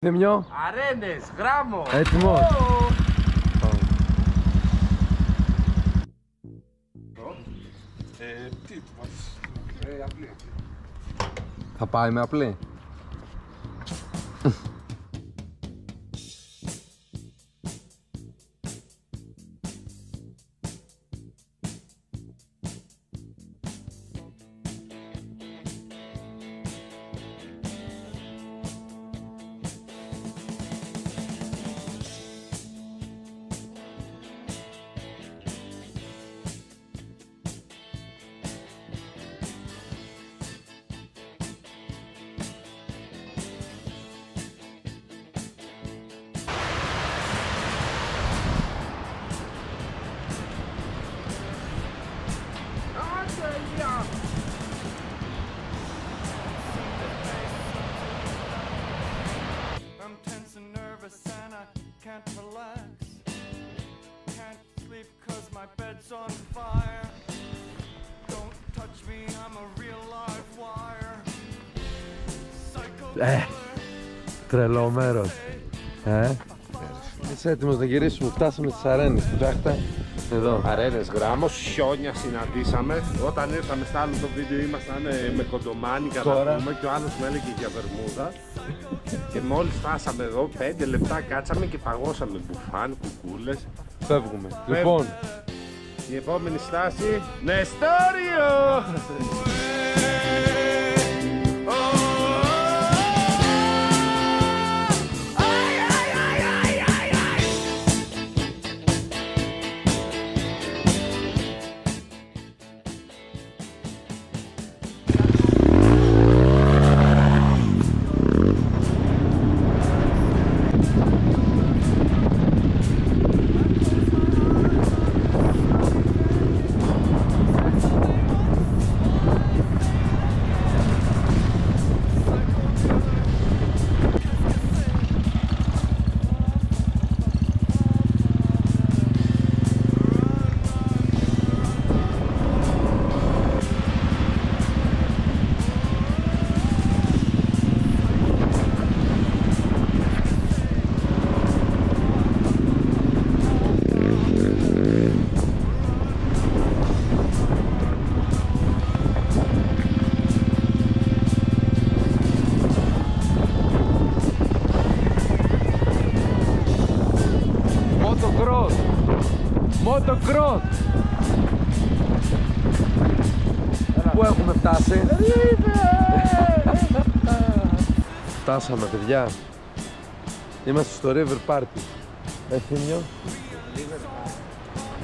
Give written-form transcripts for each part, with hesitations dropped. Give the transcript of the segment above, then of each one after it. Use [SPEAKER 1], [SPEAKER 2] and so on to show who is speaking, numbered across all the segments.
[SPEAKER 1] Θεμιό.
[SPEAKER 2] Αρένες, γράμμο.
[SPEAKER 1] Έτοιμος.
[SPEAKER 2] Τι του βάζεις? Απλή.
[SPEAKER 1] Θα πάει με απλή.
[SPEAKER 3] I'm tense and nervous and I can't relax. Can't sleep cause my bed's on fire. Don't touch me, I'm a real live wire. Psycho
[SPEAKER 1] Τρελό μέρος. Είσαι έτοιμος να γυρίσουμε? Φτάσαμε στις Αρένες. Κοιτάξτε. Εδώ.
[SPEAKER 2] Αρένες, γράμμο, χιόνια συναντήσαμε. Όταν ήρθαμε στο άλλο το βίντεο ήμασταν με κοντομάνι κατά πούμε και ο άλλος μου έλεγε για βερμούδα. Και μόλις φτάσαμε εδώ 5 λεπτά κάτσαμε και παγώσαμε μπουφάν, κουκούλες.
[SPEAKER 1] Φεύγουμε. Λοιπόν.
[SPEAKER 2] Η επόμενη στάση, Νεστόριο!
[SPEAKER 1] Motocross! Πού έχουμε φτάσει? Φτάσαμε, παιδιά. Είμαστε στο River Party. Θύμιο.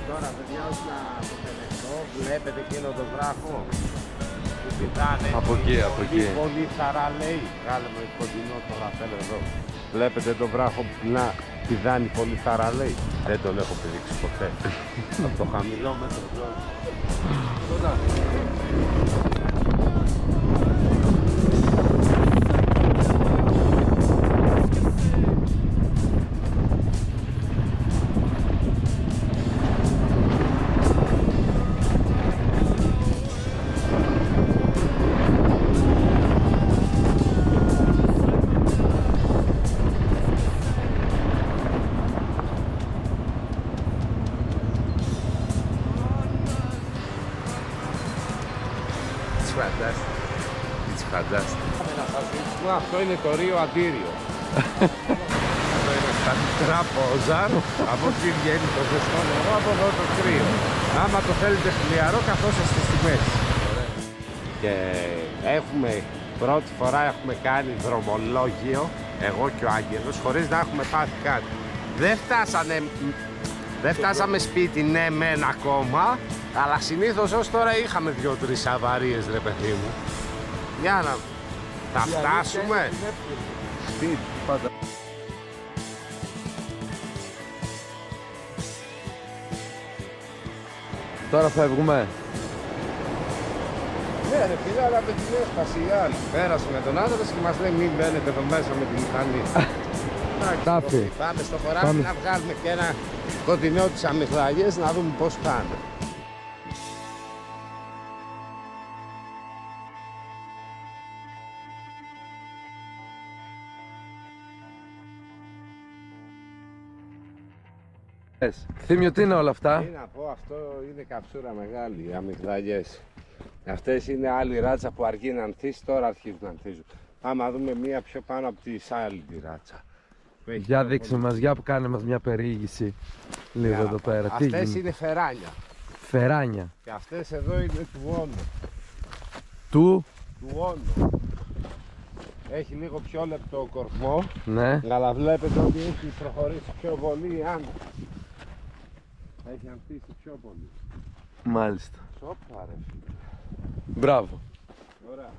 [SPEAKER 2] Τώρα παιδιά, ως να αποτελεστώ, βλέπετε εκείνο το βράχο που πηδάνε.
[SPEAKER 1] Από εκεί, από εκεί.
[SPEAKER 2] Πολύ θαραλέοι. Βγάλαμε κοντινό τώρα, θέλω εδώ. Βλέπετε το βράχο που να πηδάνει πολύ θαραλέοι. Δεν τον έχω πηδήξει ποτέ. Από το χαμηλό μέτρο ζώνη.
[SPEAKER 1] It's fantastic.
[SPEAKER 2] Αυτό είναι το Ρίο Αντίριο. Αυτό είναι στα μικρά πόζαρ. Από εκεί βγαίνει το ζεστό νερό, από εδώ το κρύο. Άμα το θέλετε χλιαρό, καθόσαστε στη μέση. Και πρώτη φορά έχουμε κάνει δρομολόγιο, εγώ και ο Άγγελος, χωρίς να έχουμε πάθει κάτι. Δεν φτάσαμε σπίτι, ναι μεν ακόμα, αλλά συνήθως ως τώρα είχαμε 2-3 αβαρίες, ρε παιδί μου. Για να θα φτάσουμε.
[SPEAKER 1] Σπίτι, πάντα. Τώρα φεύγουμε.
[SPEAKER 2] Ναι ρε φίλε, αλλά με την έσπαση η άλλη. Πέρασε με τον άντρα και μας λέει μην μπαίνετε εδώ μέσα με τη μηχανή.
[SPEAKER 1] Τάφη.
[SPEAKER 2] Πάμε στο χωράφι να βγάλουμε και ένα κοντινό τις αμυγδαλιές να δούμε πώς πάνε.
[SPEAKER 1] Θύμιο, τι είναι όλα αυτά?
[SPEAKER 2] Τι να πω, αυτό είναι καψούρα μεγάλη, οι αμυγδαλιές. Αυτές είναι άλλη ράτσα που αργεί να ανθίσει, τώρα αρχίζουν να ανθίζουν. Άμα δούμε μία πιο πάνω από τη άλλη τη ράτσα.
[SPEAKER 1] Για δείξε μας, για που κάνε μας μια περιήγηση λίγο εδώ πέρα. Τι
[SPEAKER 2] Αυτές
[SPEAKER 1] γίνεται?
[SPEAKER 2] είναι φεράνια.
[SPEAKER 1] Φεράνια.
[SPEAKER 2] Και αυτές εδώ είναι του όνου.
[SPEAKER 1] Του?
[SPEAKER 2] Του όνου. Έχει λίγο πιο λεπτό κορμό,
[SPEAKER 1] Ναι.
[SPEAKER 2] αλλά βλέπετε ότι έχει προχωρήσει πιο πολύ η άμμο. Έχει ανθίσει πιο πολύ.
[SPEAKER 1] Μάλιστα.
[SPEAKER 2] Σόπα ρε φίλε.
[SPEAKER 1] Μπράβο.
[SPEAKER 2] Ωραία.